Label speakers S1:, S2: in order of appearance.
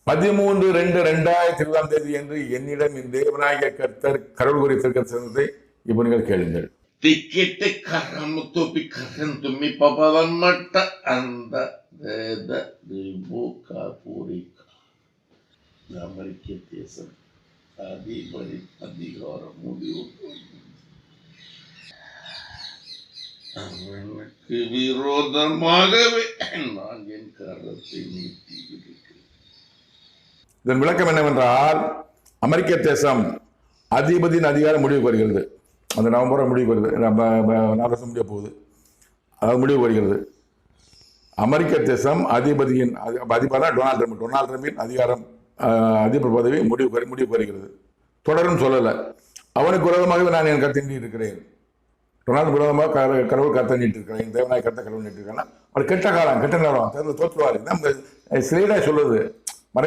S1: 13/2/2020 என்று என்னிடம் இந்த தேவநாயக கர்த்தர் கடவுள் குறித்த சொன்னதை இப்போ நீங்கள் கேளுங்கள்.
S2: Tikete karamutopi karantumi papalamata anda veda dibuka purika. Amerika தேசம் அதிபதி அதிகாரம் முடிவு அவனுக்கு விரோதமாகவே நான் என் கரத்தை நீட்டியிருக்கிறேன்.
S1: இதன் விளக்கம் என்னவென்றால், அமெரிக்க தேசம் அதிபதியின் அதிகாரம் முடிவுக்கு வருகிறது. அந்த நவம்பர் முடிவுக்கு வருது, 4 வருஷம் முடிய போகுது, அதாவது முடிவுக்கு வருகிறது. அமெரிக்க தேசம் அதிபதியின் அதிபராக டொனால்ட் ட்ரம்பின் அதிகாரம் அதிபர் பதவி முடிவுக்கு வருகிறது. தொடரும் சொல்லலை. அவனுக்கு விரோதமாகவே நான் என் கருத்தை நீட்டிருக்கிறேன். டொனால்டு விரோதமாக கடவுள் கருத்தை நீட்டிருக்கிறேன். என் தேவநாய கருத்தை கடவுள் நீட்டிருக்கேன்னா அவர் கெட்ட காலம் கெட்ட நேரம் தேர்தல் தோற்றுவார். நம்ம ஸ்ரீடா சொல்லுது.